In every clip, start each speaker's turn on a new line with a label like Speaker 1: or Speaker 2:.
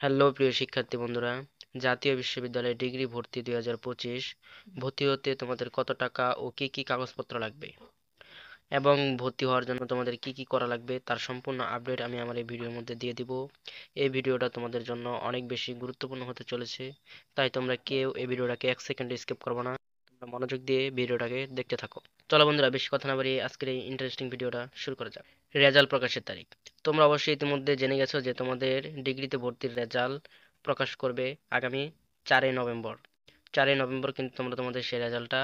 Speaker 1: Hello প্রিয় শিক্ষার্থী বন্ধুরা, জাতীয় বিশ্ববিদ্যালয়ে ডিগ্রি ভর্তি 2025 ভর্তি হতে তোমাদের কত টাকা ও কি কি কাগজপত্র লাগবে এবং ভর্তি হওয়ার জন্য তোমাদের কি কি করা লাগবে তার সম্পূর্ণ আপডেট আমি আমার এই ভিডিওর মধ্যে দিয়ে দিব। এই ভিডিওটা তোমাদের জন্য অনেক বেশি গুরুত্বপূর্ণ হতে চলেছে, তাই তোমরা কেউ এই ভিডিওটাকে এক সেকেন্ড স্কিপ করবে না। তোমরা মনোযোগ দিয়ে ভিডিওটাকে দেখতে থাকো। চলো বন্ধুরা, বেশি কথা না বাড়িয়ে আজকের এই ইন্টারেস্টিং ভিডিওটা শুরু করা যাক। রেজাল্ট প্রকাশের তারিখ। তোমরা অবশ্যই ইতিমধ্যে জেনে গেছো যে তোমাদের ডিগ্রিতে ভর্তির রেজাল্ট প্রকাশ করবে আগামী 4ই নভেম্বর। 4ই নভেম্বর কিন্তু তোমরা তোমাদের সেই রেজাল্টটা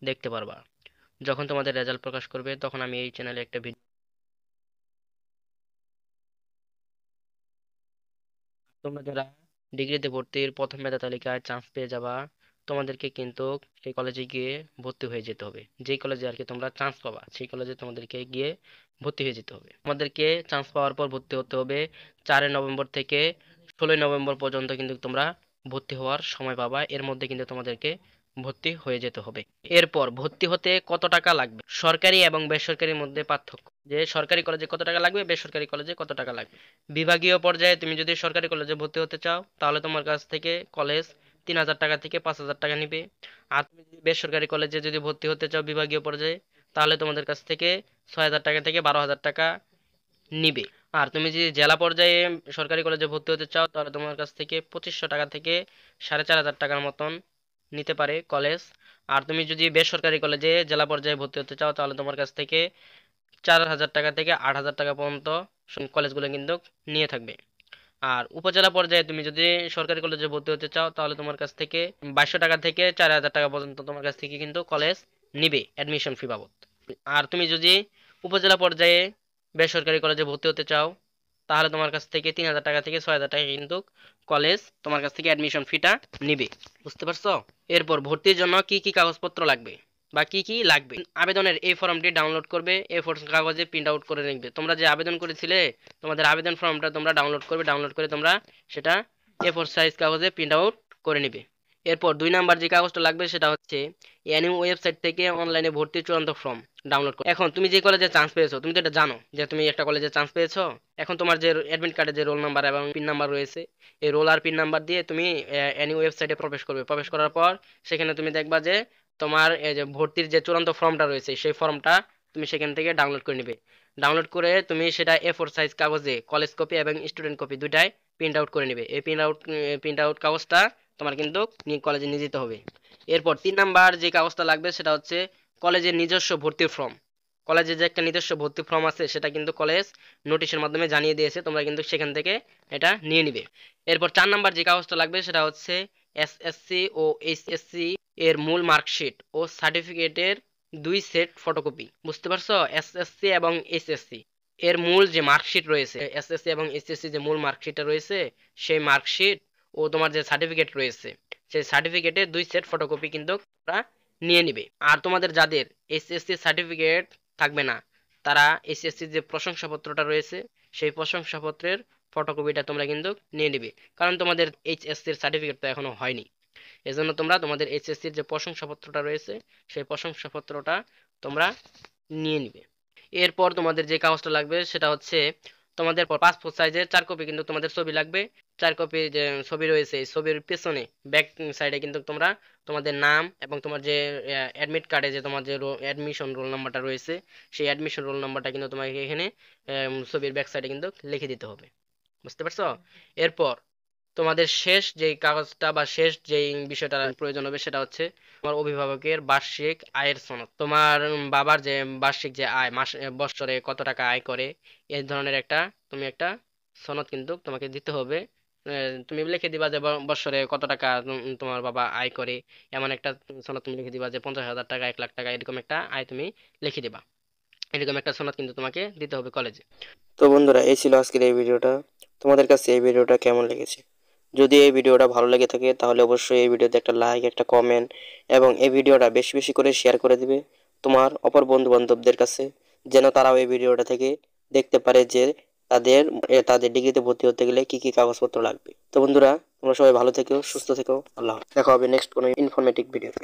Speaker 1: দেখতে পারবা। যখন তোমাদের রেজাল্ট প্রকাশ করবে তখন আমি এই চ্যানেলে একটা ভিডিও, তোমরা যারা ডিগ্রিতে ভর্তির প্রথম মেধা তালিকায় চান্স পেয়ে যাবা, তোমাদেরকে কিন্তু সেই কলেজে গিয়ে ভর্তি হয়ে যেতে হবে। যেই কলেজে আর কি তোমরা চান্স পাবা সেই কলেজে তোমাদেরকে গিয়ে ভর্তি হয়ে যেতে হবে। তোমাদেরকে চান্স পাওয়ার পর ভর্তি হতে হবে। 4ই নভেম্বর থেকে 16ই নভেম্বর পর্যন্ত কিন্তু তোমরা ভর্তি হওয়ার সময় পাবা। এর মধ্যে কিন্তু তোমাদেরকে ভর্তি হয়ে যেতে হবে। এরপর ভর্তি হতে কত টাকা লাগবে, সরকারি এবং বেসরকারির মধ্যে পার্থক্য, যে সরকারি কলেজে কত টাকা লাগবে, বেসরকারি কলেজে কত টাকা লাগবে। বিভাগীয় পর্যায়ে তুমি যদি সরকারি কলেজে ভর্তি হতে চাও তাহলে তোমার কাছ থেকে কলেজ 3,000 টাকা থেকে 5,000 টাকা নিবে। আর তুমি যদি বেসরকারি কলেজে যদি ভর্তি হতে চাও বিভাগীয় পর্যায়ে, তাহলে তোমাদের কাছ থেকে 6,000 টাকা থেকে 12,000 টাকা নিবে। আর তুমি যদি জেলা পর্যায়ে সরকারি কলেজে ভর্তি হতে চাও তাহলে তোমার কাছ থেকে 2500 টাকা থেকে 4,500 টাকার মতন নিতে পারে কলেজ। আর তুমি যদি বেসরকারি কলেজে জেলা পর্যায়ে ভর্তি হতে চাও তাহলে তোমার কাছ থেকে 4,000 টাকা থেকে 8,000 টাকা পর্যন্ত কলেজগুলো কিন্তু নিয়ে থাকবে। আর উপজেলা পর্যায়ে তুমি যদি সরকারি কলেজে ভর্তি হতে চাও তাহলে তোমার কাছ থেকে 2,200 টাকা থেকে 4,000 টাকা পর্যন্ত তোমার কাছ থেকে কিন্তু কলেজ নিবে অ্যাডমিশন ফি বাবদ। আর তুমি যদি উপজেলা পর্যায়ে বেসরকারি কলেজে ভর্তি হতে চাও তাহলে তোমার কাছ থেকে 3,000 টাকা থেকে 6,000 টাকা কিন্তু কলেজ তোমার কাছ থেকে অ্যাডমিশন ফিটা নিবে। বুঝতে পারছো? এরপর ভর্তির জন্য কি কি কাগজপত্র লাগবে বা কি কি লাগবে, আবেদনের এই ফর্মটি ডাউনলোড করবে, A4 কাগজে প্রিন্ট আউট করে রাখবে। তোমরা যে আবেদন করেছিলে তোমাদের আবেদন ফর্মটা তোমরা ডাউনলোড করবে, ডাউনলোড করে তোমরা সেটা A4 সাইজ কাগজে প্রিন্ট আউট করে নিবে। এরপর 2 নাম্বার যে কাগজটা লাগবে সেটা হচ্ছে এনইউ ওয়েবসাইট থেকে অনলাইনে ভর্তির চূড়ান্ত ফর্ম ডাউনলোড করো। এখন তুমি যে কলেজে চান্স পেয়েছো তুমি তো এটা জানো যে তুমি একটা কলেজে চান্স পেয়েছো। এখন তোমার যে অ্যাডমিট কার্ডে যে রোল নাম্বার এবং পিন নাম্বার রয়েছে, এই রোল আর পিন নাম্বার দিয়ে তুমি এনইউ ওয়েবসাইটে প্রবেশ করবে। প্রবেশ করার পর সেখানে তুমি দেখবা যে তোমার এই যে ভর্তির যে চূড়ান্ত ফর্মটা রয়েছে সেই ফর্মটা তুমি সেখান থেকে ডাউনলোড করে নিবে। ডাউনলোড করে তুমি সেটা A4 সাইজ কাগজে কলেজ কপি এবং স্টুডেন্ট কপি দুটাই প্রিন্ট আউট করে নিবে। এই প্রিন্ট আউট কাগজটা তোমার কিন্তু কলেজে নিয়ে যেতে হবে। এরপর 3 নাম্বার যে কাগজটা লাগবে সেটা হচ্ছে কলেজের নিজস্ব ভর্তির ফর্ম। কলেজে যে একটা নিজস্ব ভর্তি ফর্ম আছে সেটা কিন্তু কলেজ নোটিশের মাধ্যমে জানিয়ে দিয়েছে, তোমরা কিন্তু সেখান থেকে এটা নিয়ে নিবে। এরপর 4 নাম্বার যে কাগজটা লাগবে সেটা হচ্ছে এসএসসি ও এইচএসসি এর মূল মার্কশিট ও সার্টিফিকেটের 2 সেট ফটোকপি। বুঝতে পারছো? এসএসসি এবং এইচএসসি এর মূল যে মার্কশিট রয়েছে, এসএসসি এবং এইচএসসি যে মূল মার্কশিটটা রয়েছে সেই মার্কশিট ও তোমার যে সার্টিফিকেট রয়েছে সেই সার্টিফিকেটের 2 সেট ফটোকপি কিন্তু তোমরা নিয়ে নিবে। আর তোমাদের যাদের এইচএসসি সার্টিফিকেট থাকবে না তারা এইচএসসি যে প্রশংসাপত্রটা রয়েছে সেই প্রশংসাপত্রের ফটোকপিটা তোমরা কিন্তু নিয়ে নিবে, কারণ তোমাদের এইচএসসির সার্টিফিকেট তো এখনো হয়নি। এজন্য তোমরা তোমাদের এইচএসসির যে প্রশংসাপত্রটা রয়েছে সেই প্রশংসাপত্রটা তোমরা নিয়ে নিবে। এরপর তোমাদের যে কাগজটা লাগবে সেটা হচ্ছে তোমাদের পাসপোর্ট সাইজের 4 কপি কিন্তু তোমাদের ছবি লাগবে। 4 কপি যে ছবি রয়েছে এই ছবির পেছনে ব্যাক সাইডে কিন্তু তোমরা তোমাদের নাম এবং তোমার যে অ্যাডমিট কার্ডে যে তোমার যে অ্যাডমিশন রোল নাম্বারটা রয়েছে সেই অ্যাডমিশন রোল নাম্বারটা কিন্তু তোমাকে এখানে ছবির ব্যাক সাইডে কিন্তু লিখে দিতে হবে। বুঝতে পারছো? এরপর তোমাদের শেষ যে কাগজটা বা শেষ যে বিষয়টা প্রয়োজন হবে সেটা হচ্ছে তোমার অভিভাবকের বার্ষিক আয়ের সনদ। তোমার বাবার যে বার্ষিক যে আয়, মাস বছরে কত টাকা আয় করে এই ধরনের একটা তুমি একটা সনদ কিন্তু তোমাকে দিতে হবে। তুমি লিখে দিবা যে বছরে কত টাকা তোমার বাবা আয় করে, এমন একটা সনদ তুমি লিখে দিবা যে 50,000 টাকা, 1,00,000 টাকা, এরকম একটা আয় তুমি লিখে দিবা। এরকম একটা সনদ কিন্তু তোমাকে দিতে হবে কলেজে। তো বন্ধুরা, এই ছিল আজকের এই ভিডিওটা। তোমাদের কাছে এই ভিডিওটা কেমন লেগেছে? যদি এই ভিডিওটা ভালো লেগে থাকে তাহলে অবশ্যই এই ভিডিওতে একটা লাইক, একটা কমেন্ট এবং এই ভিডিওটা বেশি বেশি করে শেয়ার করে দিবে তোমার অপর বন্ধু বান্ধবদের কাছে, যেন তারাও এই ভিডিওটা থেকে দেখতে পারে যে তাদের তাদের ডিগ্রিতে ভর্তি হতে গেলে কি কি কাগজপত্র লাগবে। তো বন্ধুরা, তোমরা সবাই ভালো থেকো, সুস্থ থেকো। আল্লাহ হাফেজ। দেখা হবে নেক্সট কোনো ইনফরমেটিভ ভিডিওতে।